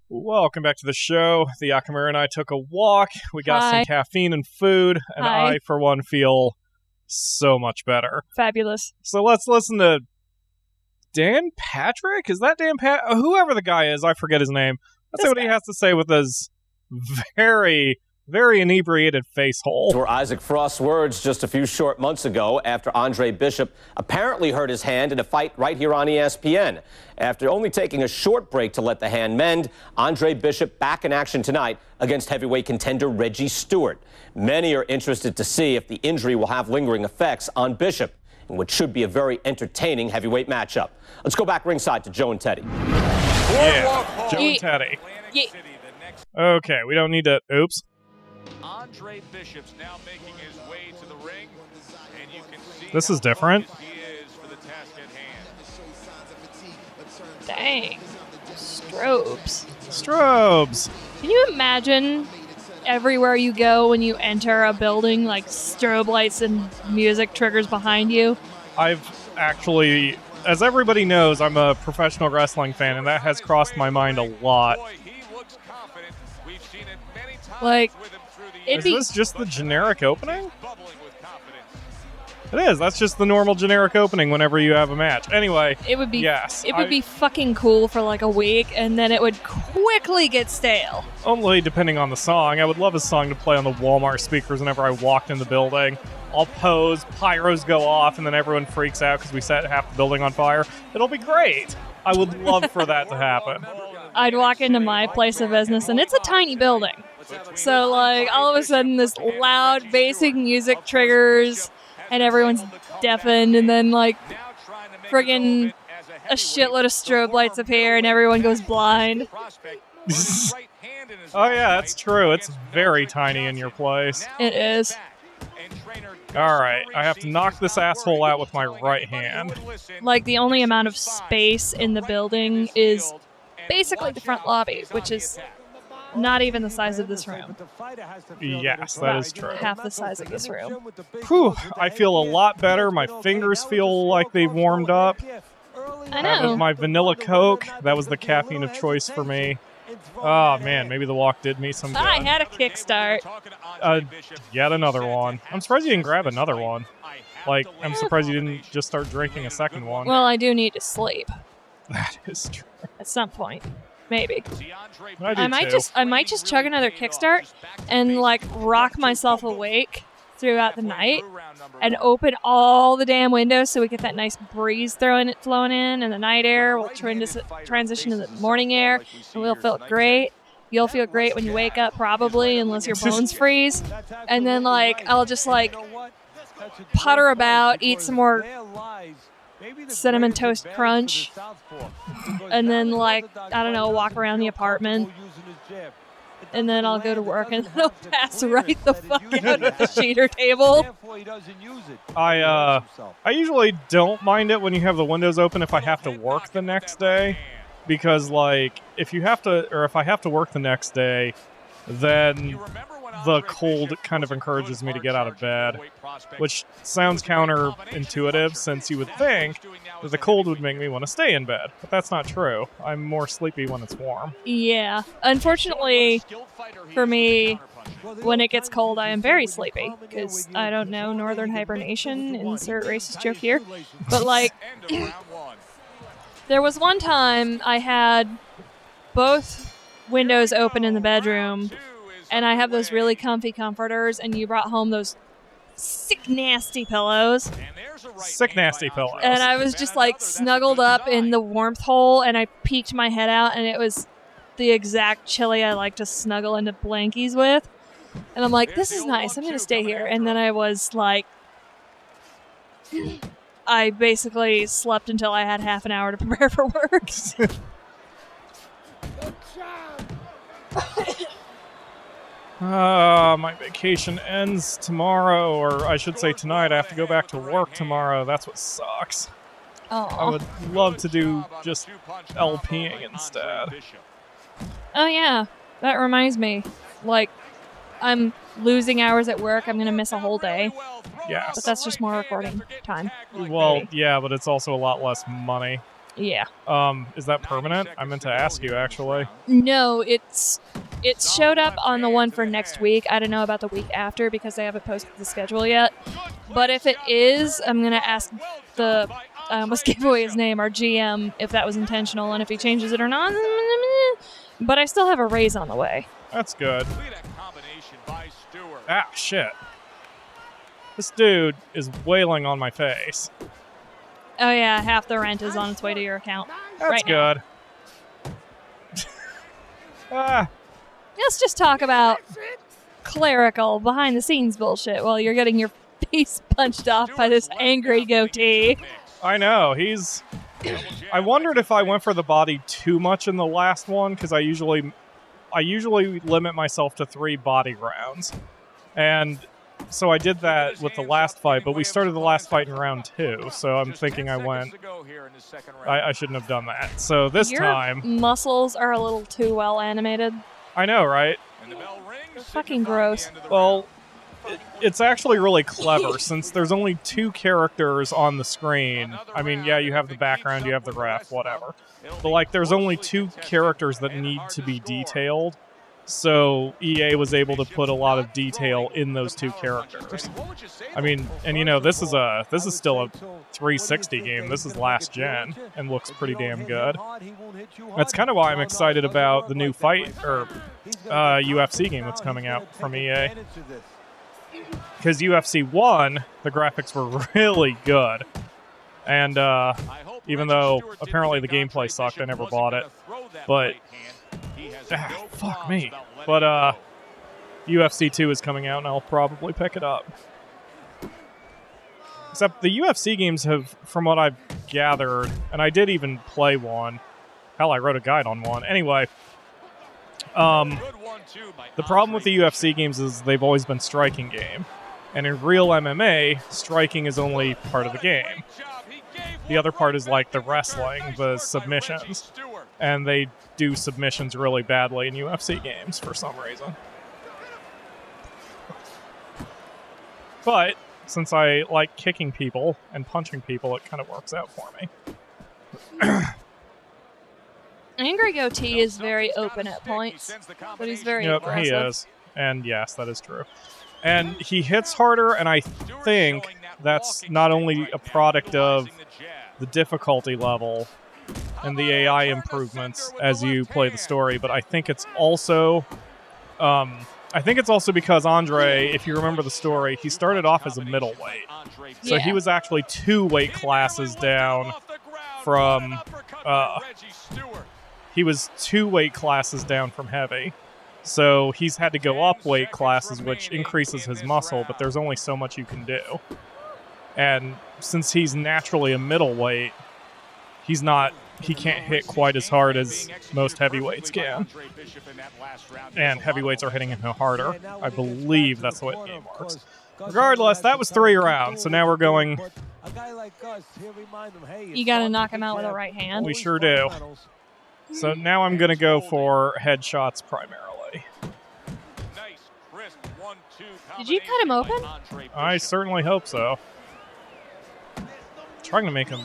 Welcome back to the show. The Yakamura and I took a walk. We got some caffeine and food, and I, for one, feel so much better. Fabulous. So let's listen to Dan Patrick? Is that Dan Pat? Whoever the guy is, I forget his name. Let's see what he has to say with his very, very inebriated face hole. Were Isaac Frost's words just a few short months ago after Andre Bishop apparently hurt his hand in a fight right here on ESPN. After only taking a short break to let the hand mend, Andre Bishop back in action tonight against heavyweight contender Reggie Stewart. Many are interested to see if the injury will have lingering effects on Bishop, in what should be a very entertaining heavyweight matchup. Let's go back ringside to Joe and Teddy. Yeah, Joe and Teddy. Okay, we don't need to... Oops. Andre Bishop's now making his way to the ring, and you can see this is different. He is for the task at hand. Dang. Strobes. Strobes. Can you imagine everywhere you go when you enter a building, like strobe lights and music triggers behind you? I've actually, as everybody knows, I'm a professional wrestling fan, and that has crossed my mind a lot. Like, is this just the generic opening? It is. That's just the normal generic opening whenever you have a match. Anyway, it would be yes. It would be fucking cool for like a week, and then it would quickly get stale. Only depending on the song. I would love a song to play on the Walmart speakers whenever I walked in the building. I'll pose, pyros go off, and then everyone freaks out because we set half the building on fire. It'll be great. I would love for that to happen. I'd walk into my place of business, and it's a tiny building. So, like, all of a sudden, this loud, basic music triggers, and everyone's deafened, and then, like, friggin' a shitload of strobe lights appear, and everyone goes blind. Oh, yeah, that's true. It's very tiny in your place. It is. Alright, I have to knock this asshole out with my right hand. Like, the only amount of space in the building is basically the front lobby, which is not even the size of this room. Yes, that is true. Half the size of this room. Whew, I feel a lot better. My fingers feel like they've warmed up. I know. My vanilla Coke, that was the caffeine of choice for me. Oh man, maybe the walk did me some good. I had a kickstart. Yet another one. I'm surprised you didn't grab another one. Like, I'm surprised you didn't just start drinking a second one. Well, I do need to sleep. That is true. At some point. Maybe. I might just chug another kickstart and like rock myself awake throughout the night and open all the damn windows so we get that nice breeze flowing in, and the night air will transition to the morning air, and we'll feel great. You'll feel great when you wake up, probably, unless your bones freeze. And then like I'll just like putter about, eat some more Cinnamon Toast Crunch, and then like I don't know, walk around the apartment, and then I'll go to work, and then I'll pass right the fuck out of the cheater table. I usually don't mind it when you have the windows open if I have to work the next day, because like if I have to work the next day, then the cold kind of encourages me to get out of bed, which sounds counterintuitive since you would think that the cold would make me want to stay in bed, but that's not true. I'm more sleepy when it's warm. Yeah. Unfortunately, for me, when it gets cold, I am very sleepy, because, I don't know, northern hibernation, insert racist joke here, but like, there was one time I had both windows open in the bedroom, and I have those really comfy comforters, and you brought home those sick, nasty pillows. Sick, nasty pillows. And I was just, like, snuggled up in the warmth hole, and I peeked my head out, and it was the exact chili I like to snuggle into blankies with. And I'm like, this is nice. I'm going to stay here. And then I was, like... I basically slept until I had half an hour to prepare for work. My vacation ends tomorrow, or I should say tonight. I have to go back to work tomorrow. That's what sucks. Oh. I would love to do just LPing instead. Oh, yeah. That reminds me. Like, I'm losing hours at work. I'm going to miss a whole day. Yes. But that's just more recording time. Well, yeah, but it's also a lot less money. Yeah. Is that permanent? I meant to ask you, actually. No, it showed up on the one for next week. I don't know about the week after because they haven't posted the schedule yet. But if it is, I'm going to ask I almost gave away his name, our GM, if that was intentional and if he changes it or not. But I still have a raise on the way. That's good. Ah, shit. This dude is wailing on my face. Oh, yeah, half the rent is on its way to your account. That's right now. good. Ah. Let's just talk about clerical behind-the-scenes bullshit while you're getting your face punched off by this angry goatee. I know, I wondered if I went for the body too much in the last one, because I usually limit myself to 3 body rounds. And so I did that with the last fight, but we started the last fight in round 2, so I'm thinking I shouldn't have done that. So this time... Your muscles are a little too well animated. I know, right? They're fucking gross. Well, it's actually really clever, since there's only 2 characters on the screen. I mean, yeah, you have the background, you have the ref, whatever. But, like, there's only 2 characters that need to be detailed. So EA was able to put a lot of detail in those 2 characters. I mean, and you know, this is still a 360 game. This is last gen and looks pretty damn good. That's kind of why I'm excited about the new fight or UFC game that's coming out from EA. Because UFC 1, the graphics were really good. And even though apparently the gameplay sucked, I never bought it. But fuck me. But UFC 2 is coming out and I'll probably pick it up. Except the UFC games have, from what I've gathered, and I did even play one. Hell, I wrote a guide on one. Anyway, the problem with the UFC games is they've always been striking game. And in real MMA, striking is only part of the game. The other part is like the wrestling, the submissions. And they do submissions really badly in UFC games for some reason. But since I like kicking people and punching people, it kind of works out for me. Angry Goatee is very open at points, but he's very aggressive. He is. And yes, that is true. And he hits harder, and I think that's not only a product of the difficulty level and the AI improvements as you play the story, but I think it's also because Andre, if you remember the story, he started off as a middleweight. So he was actually 2 weight classes down from he was 2 weight classes down from heavy. So he's had to go up weight classes, which increases his muscle, but there's only so much you can do. And since he's naturally a middleweight, he can't hit quite as hard as most heavyweights can. And heavyweights are hitting him harder. I believe that's the way the game works. Regardless, that was 3 rounds, so now we're going... You gotta knock him out with a right hand. We sure do. So now I'm going to go for headshots primarily. Did you cut him open? I certainly hope so. I'm trying to make him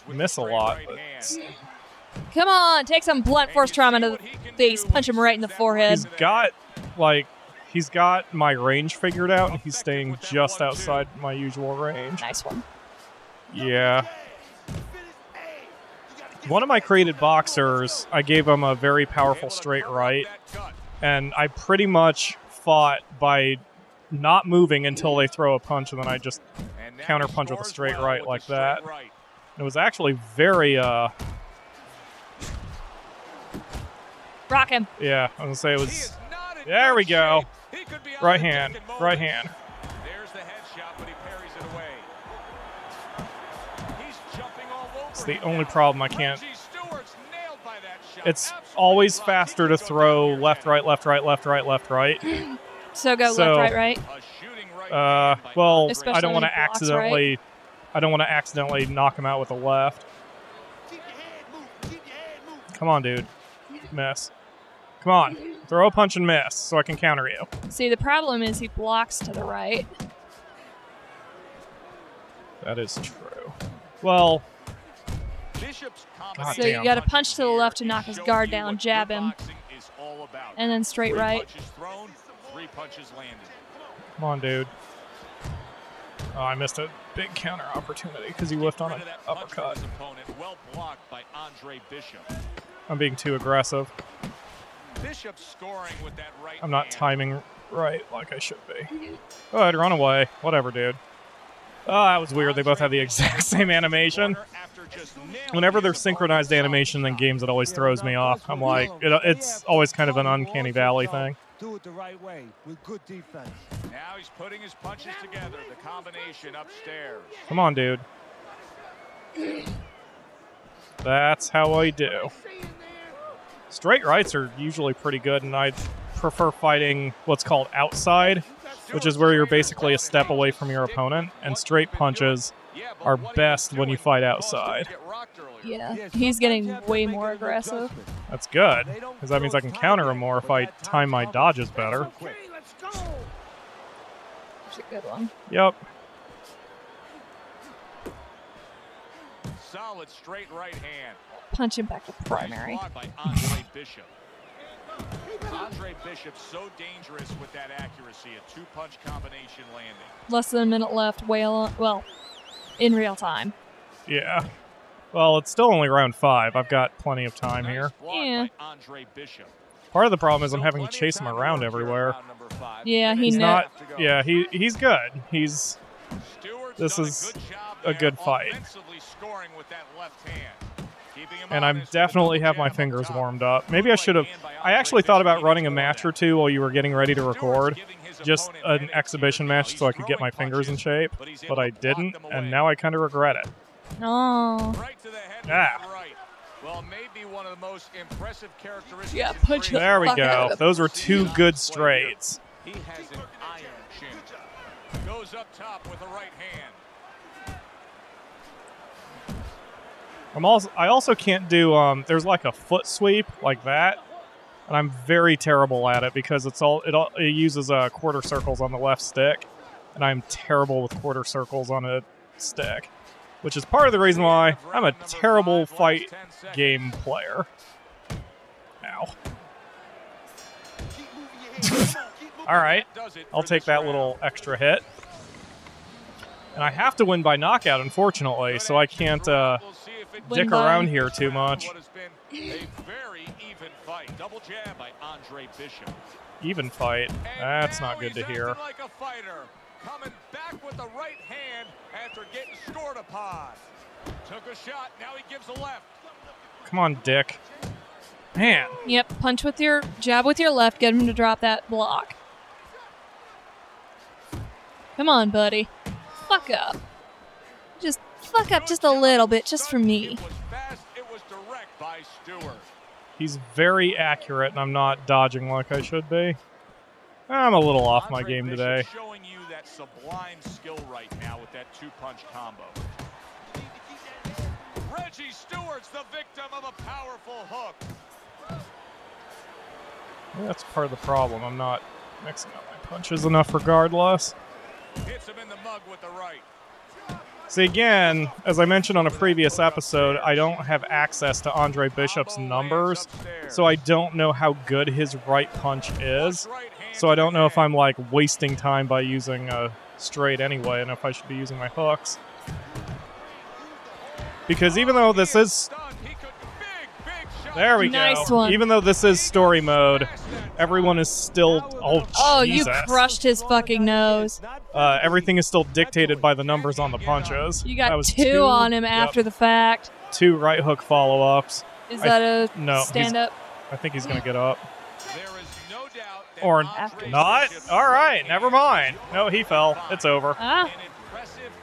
miss a lot. But come on, take some blunt force trauma to the face. Punch him right in the forehead. He's got my range figured out, and he's staying just outside my usual range. Nice one. Yeah. One of my created boxers, I gave him a very powerful straight right, and I pretty much fought by not moving until they throw a punch, and then I just counter punch with a straight right like that. It was actually very, rock him. Yeah, I was going to say it was... There we go. Right hand. Right hand. There's the headshot, but he parries it away. He's jumping all over. It's the only problem I can't... It's always faster to throw left, right, left, right, left, right, left, right. So go left, right, right. Well, especially I don't want to blocks, accidentally... right? I don't want to accidentally knock him out with a left. Come on, dude. Miss. Come on. Throw a punch and miss so I can counter you. See, the problem is he blocks to the right. That is true. Well, God So you damn. got to punch to the left to knock his guard down, jab him, and then straight right. Come on, dude. Oh, I missed a big counter opportunity because he whiffed on an uppercut. Well blocked by Andre Bishop. I'm being too aggressive. Bishop scoring with that right I'm not hand. timing right like I should be. Go ahead, run away. Whatever, dude. Oh, that was weird. They both have the exact same animation. Whenever there's synchronized animation in games, it always throws me off. I'm like, it's always kind of an uncanny valley thing. Do it the right way with good defense. Now he's putting his punches together. The combination upstairs. Come on, dude. That's how I do. Straight rights are usually pretty good, and I prefer fighting what's called outside, which is where you're basically a step away from your opponent, and straight punches are best when you fight outside. Yeah, he's getting way more aggressive. That's good, because that means I can counter him more if I time my dodges better. That's a good one. Yep. Solid straight right hand. Punch him back to primary. Blocked by Andre Bishop. Andre Bishop so dangerous with that accuracy. A two-punch combination landing. Less than a minute left. Well, in real time. Yeah. Well, it's still only round 5. I've got plenty of time here. Yeah. Andre Bishop. Part of the problem is I'm having to chase him around everywhere. Yeah, He's not. Yeah, he's good. He's. This is a good fight. And I'm definitely have my fingers warmed up. Maybe I should have. I actually thought about running a match or two while you were getting ready to record. Just an exhibition match so I could get my fingers in shape. But I didn't, and now I kind of regret it. Oh. Yeah. Well, maybe one of the most impressive characteristics. Yeah, punch the There we fuck out go. of Those were 2 good straights. He has an iron chin. Goes up top with the right hand. I also can't do there's like a foot sweep like that, and I'm very terrible at it because it uses quarter circles on the left stick, and I'm terrible with quarter circles on a stick, which is part of the reason why I'm a terrible fight game player. Ow. All right, I'll take that little extra hit. And I have to win by knockout, unfortunately, so I can't dick around here too much. A very even fight. Double jab by Andre Bishop. Even fight. That's not good to hear. Like a fighter, coming back with the right hand after getting scored upon. Took a shot, now he gives a left. Come on, Dick. Man. Yep, punch with your jab with your left, get him to drop that block. Come on, buddy. Fuck up. Just fuck up just a little bit, just for me. It was fast, it was direct by Stewart. He's very accurate, and I'm not dodging like I should be. I'm a little off my game today. Showing you that sublime skill right now with that two-punch combo. Reggie Stewart's the victim of a powerful hook. Yeah, that's part of the problem. I'm not mixing up my punches enough regardless. Hits him in the mug with the right. See, again, as I mentioned on a previous episode, I don't have access to Andre Bishop's numbers, so I don't know how good his right punch is. So I don't know if I'm, like, wasting time by using a straight anyway, and if I should be using my hooks. Because even though this is... There we Nice go. one. Even though this is story mode, everyone is still... Oh, Jesus. you crushed his fucking nose. Everything is still dictated by the numbers on the punches. You That got was two on him after the fact. 2 right hook follow-ups. Is that a no, he's- stand-up? I think he's going to get up. There is no doubt that Or After. not? All right, never mind. No, he fell. It's over. Ah,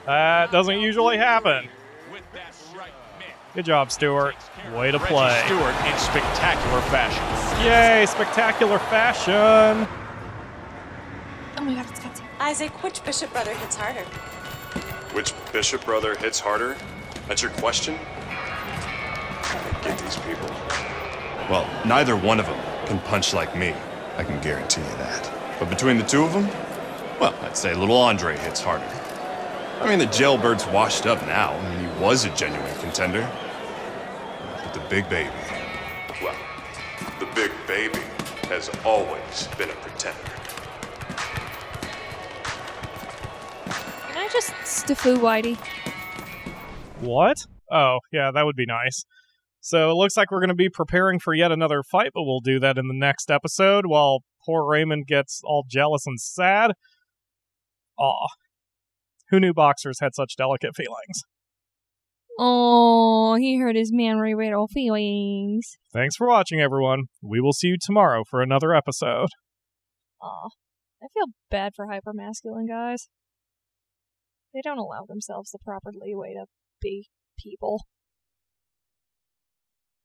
That doesn't usually happen. with that right mitt. Good job, Stewart. Way to play. Stewart in spectacular fashion. Yay, spectacular fashion. oh my god, it's got Isaac, which Bishop brother hits harder? Which Bishop brother hits harder? That's your question? I get these people. Well, neither one of them can punch like me. I can guarantee you that. But between the two of them, well, I'd say little Andre hits harder. I mean, the jailbird's washed up now. I mean, he was a genuine contender. big baby. Well, the big baby has always been a pretender. Can I just stiffoo Whitey? What? Oh, yeah, that would be nice. So it looks like we're going to be preparing for yet another fight, but we'll do that in the next episode while poor Raymond gets all jealous and sad. Aw. Who knew boxers had such delicate feelings? Oh, he hurt his manly little feelings. Thanks for watching, everyone. We will see you tomorrow for another episode. Aw. I feel bad for hypermasculine guys. They don't allow themselves the proper leeway to be people.